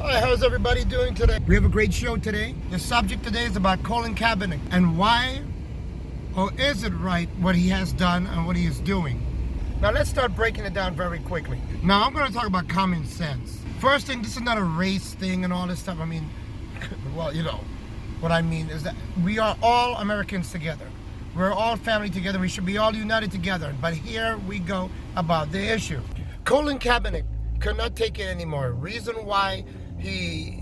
Hi, how's everybody doing today? We have a great show today. The subject today is about Colin Kaepernick and why, or is it right, what he has done and what he is doing. Now let's start breaking it down very quickly. Now I'm going to talk about common sense. First thing, this is not a race thing and all this stuff. I mean, well, you know, what I mean is that we are all Americans together. We're all family together. We should be all united together. But here we go about the issue. Colin Kaepernick could not take it anymore. Reason why he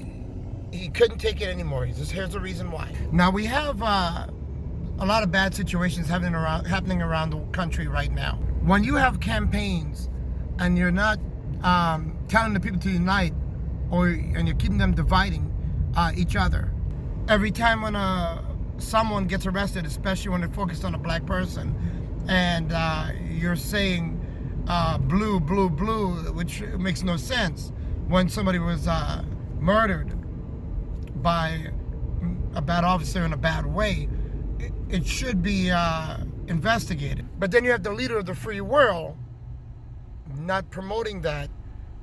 couldn't take it anymore. Here's the reason why. Now we have a lot of bad situations happening around the country right now. When you have campaigns and you're not telling the people to unite, and you're keeping them dividing each other. Every time when someone gets arrested, especially when they're focused on a black person, and you're saying blue, blue, blue, which makes no sense. When somebody was murdered by a bad officer in a bad way, it should be investigated. But then you have the leader of the free world not promoting that,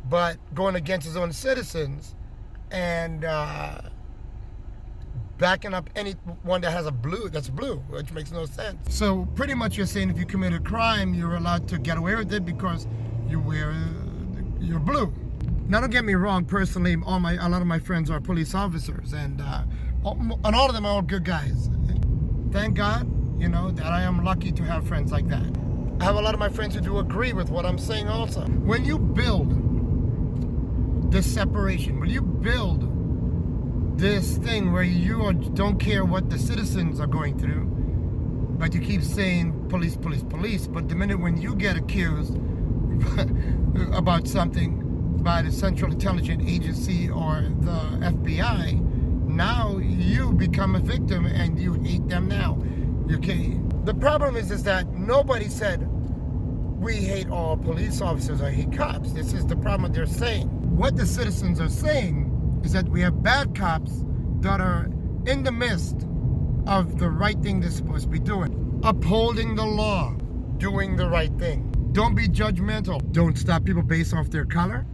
but going against his own citizens and backing up anyone that has that's blue, which makes no sense. So pretty much you're saying if you commit a crime, you're allowed to get away with it because you're blue. Now don't get me wrong, personally, a lot of my friends are police officers, and all of them are all good guys. Thank God, that I am lucky to have friends like that. I have a lot of my friends who do agree with what I'm saying also. When you build this separation, when you build this thing where you don't care what the citizens are going through, but you keep saying police, police, police, but the minute when you get accused about something by the Central Intelligence Agency or the FBI, now you become a victim and you hate them now. Okay. The problem is that nobody said we hate all police officers or hate cops. This is the problem they're saying. What the citizens are saying is that we have bad cops that are in the midst of the right thing they're supposed to be doing. Upholding the law, doing the right thing. Don't be judgmental. Don't stop people based off their color.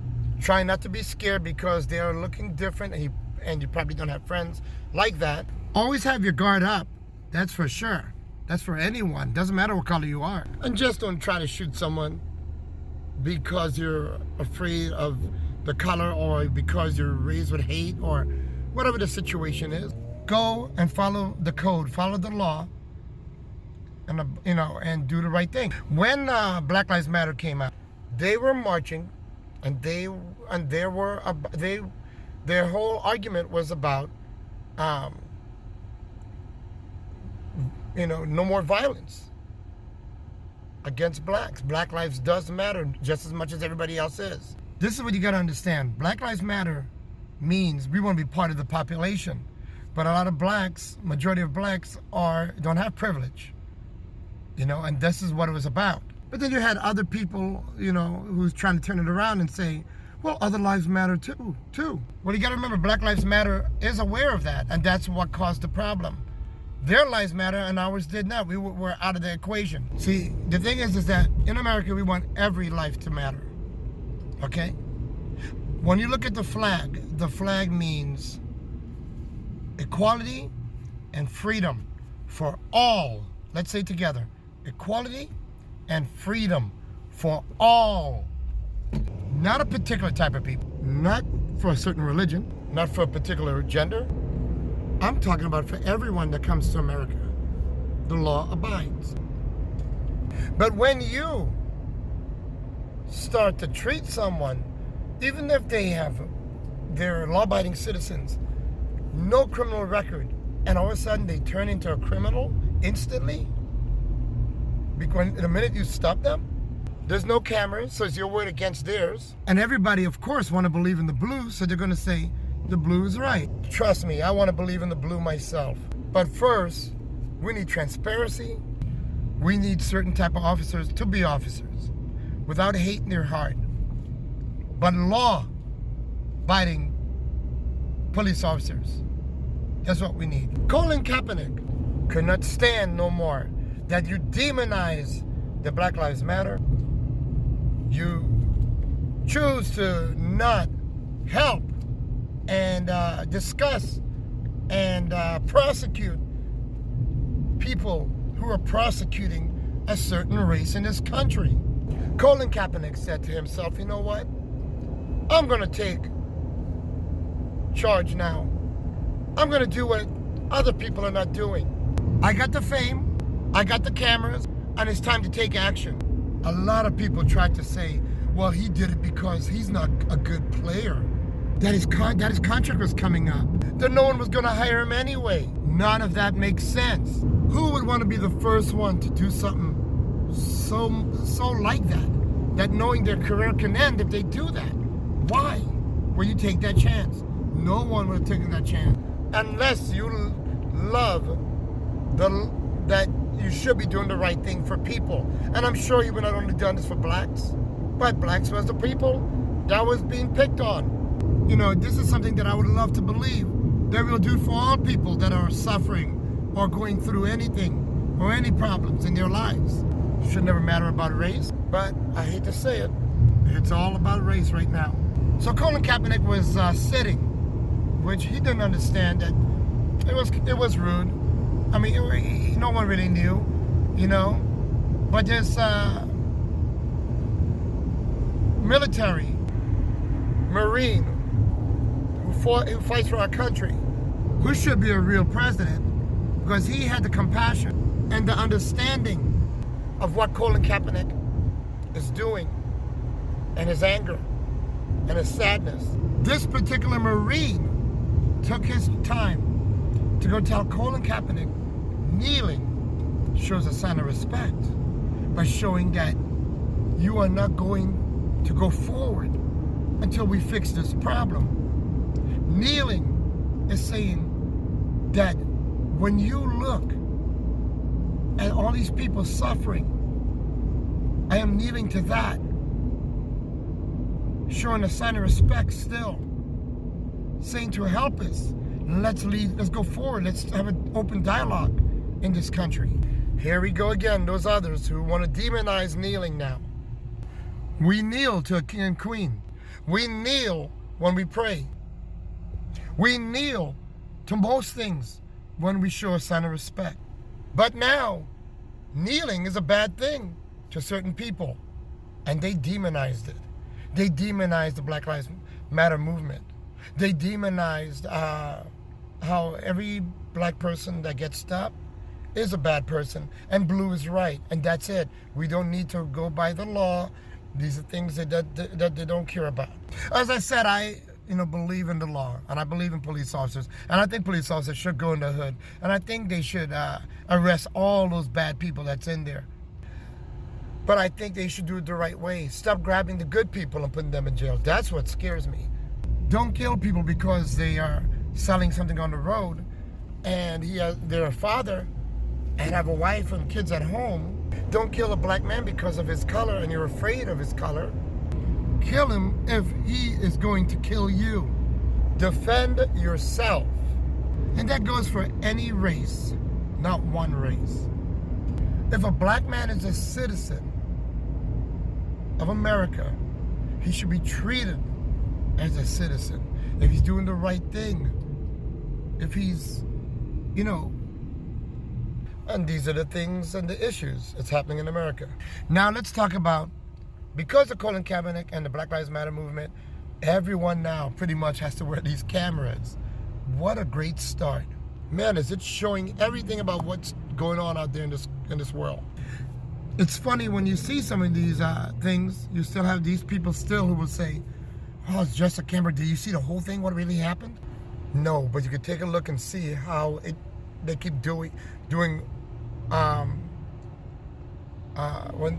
Try not to be scared because they are looking different and you probably don't have friends like that. Always have your guard up, that's for sure. That's for anyone, doesn't matter what color you are. And just don't try to shoot someone because you're afraid of the color or because you're raised with hate or whatever the situation is. Go and follow the code, follow the law, and do the right thing. When Black Lives Matter came out, they were marching, and their whole argument was about, no more violence against blacks. Black lives does matter just as much as everybody else is. This is what you got to understand. Black Lives Matter means we want to be part of the population, but a lot of blacks, majority of blacks, don't have privilege, and this is what it was about. But then you had other people, who's trying to turn it around and say, well, other lives matter too. Well, you got to remember, Black Lives Matter is aware of that, and that's what caused the problem. Their lives matter and ours did not. We were out of the equation. See, the thing is that in America, we want every life to matter. Okay? When you look at the flag means equality and freedom for all. Let's say together, equality and freedom for all. Not a particular type of people. Not for a certain religion. Not for a particular gender. I'm talking about for everyone that comes to America. The law abides. But when you start to treat someone, even if they're law-abiding citizens, no criminal record, and all of a sudden they turn into a criminal instantly, because the minute you stop them, there's no cameras, so it's your word against theirs. And everybody, of course, want to believe in the blue, so they're going to say the blue is right. Trust me, I want to believe in the blue myself. But first, we need transparency. We need certain type of officers to be officers without hate in their heart. But law-abiding police officers. That's what we need. Colin Kaepernick could not stand no more that you demonize the Black Lives Matter. You choose to not help and discuss and prosecute people who are prosecuting a certain race in this country. Colin Kaepernick said to himself, you know what? I'm going to take charge now. I'm going to do what other people are not doing. I got the fame, I got the cameras, and it's time to take action. A lot of people tried to say, well, he did it because he's not a good player. That his contract was coming up. That no one was going to hire him anyway. None of that makes sense. Who would want to be the first one to do something so like that? That knowing their career can end if they do that. Why would you take that chance? No one would have taken that chance. Unless you love that you should be doing the right thing for people. And I'm sure you would not only done this for blacks, but blacks was the people that was being picked on. You know, this is something that I would love to believe that we'll do for all people that are suffering or going through anything or any problems in their lives. It should never matter about race, but I hate to say it, it's all about race right now. So Colin Kaepernick was sitting, which he didn't understand that it was rude. I mean, no one really knew, you know, but this military Marine who fights for our country, who should be a real president, because he had the compassion and the understanding of what Colin Kaepernick is doing, and his anger and his sadness. This particular Marine took his time to go tell Colin Kaepernick kneeling shows a sign of respect by showing that you are not going to go forward until we fix this problem. Kneeling is saying that when you look at all these people suffering, I am kneeling to that, showing a sign of respect still, saying to help us, let's go forward, let's have an open dialogue in this country. Here we go again, those others who want to demonize kneeling now. We kneel to a king and queen. We kneel when we pray. We kneel to most things when we show a sign of respect. But now, kneeling is a bad thing to certain people, and they demonized it. They demonized the Black Lives Matter movement. They demonized how every black person that gets stopped is a bad person, and blue is right, and that's it. We don't need to go by the law. These are things that they don't care about. As I said, I believe in the law, and I believe in police officers, and I think police officers should go in the hood, and I think they should arrest all those bad people that's in there. But I think they should do it the right way. Stop grabbing the good people and putting them in jail. That's what scares me. Don't kill people because they are selling something on the road, and they're a father and have a wife and kids at home. Don't kill a black man because of his color and you're afraid of his color. Kill him if he is going to kill you. Defend yourself. And that goes for any race, not one race. If a black man is a citizen of America, he should be treated as a citizen. If he's doing the right thing, if he's, and these are the things and the issues that's happening in America. Now let's talk about, because of Colin Kaepernick and the Black Lives Matter movement, everyone now pretty much has to wear these cameras. What a great start. Man, is it showing everything about what's going on out there in this world. It's funny when you see some of these things, you still have these people still who will say, oh, it's just a camera. Did you see the whole thing, what really happened? No, but you could take a look and see how they keep doing when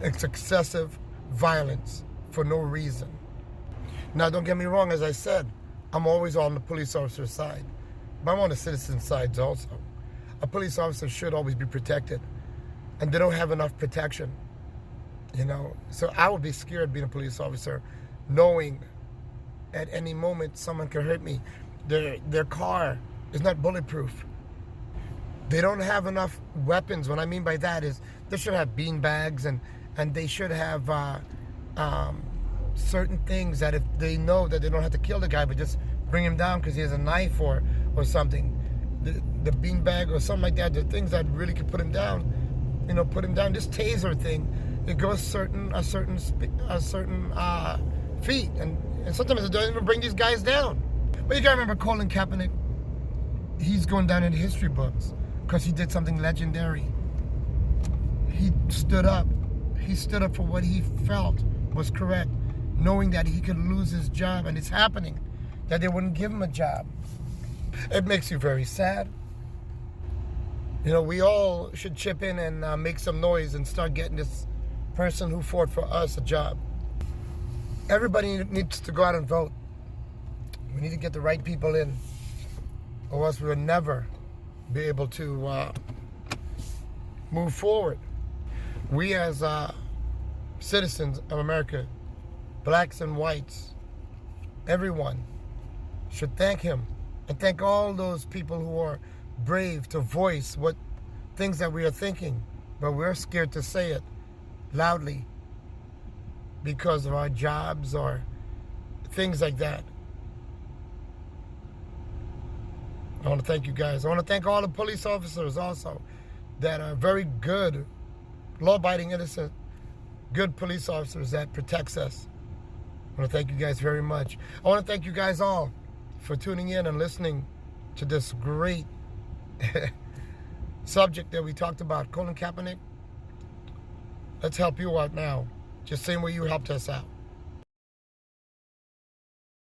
it's excessive violence for no reason. Now, don't get me wrong, as I said, I'm always on the police officer's side, but I'm on the citizen's side also. A police officer should always be protected, and they don't have enough protection, So I would be scared being a police officer, knowing at any moment someone could hurt me. Their car is not bulletproof. They don't have enough weapons. What I mean by that is they should have bean bags and they should have certain things that if they know that they don't have to kill the guy, but just bring him down because he has a knife or something. The beanbag or something like that, the things that really could put him down, put him down. This taser thing, it goes a certain feet, and sometimes it doesn't even bring these guys down. But you gotta remember Colin Kaepernick, he's going down in the history books because he did something legendary. He stood up. He stood up for what he felt was correct, knowing that he could lose his job, and it's happening, that they wouldn't give him a job. It makes you very sad. We all should chip in and make some noise and start getting this person who fought for us a job. Everybody needs to go out and vote. We need to get the right people in, or else we will never be able to move forward. We as citizens of America, blacks and whites, everyone should thank him and thank all those people who are brave to voice what things that we are thinking, but we're scared to say it loudly because of our jobs or things like that. I want to thank you guys. I want to thank all the police officers also that are very good, law-abiding, innocent, good police officers that protects us. I want to thank you guys very much. I want to thank you guys all for tuning in and listening to this great subject that we talked about. Colin Kaepernick, let's help you out now. Just same way you helped us out.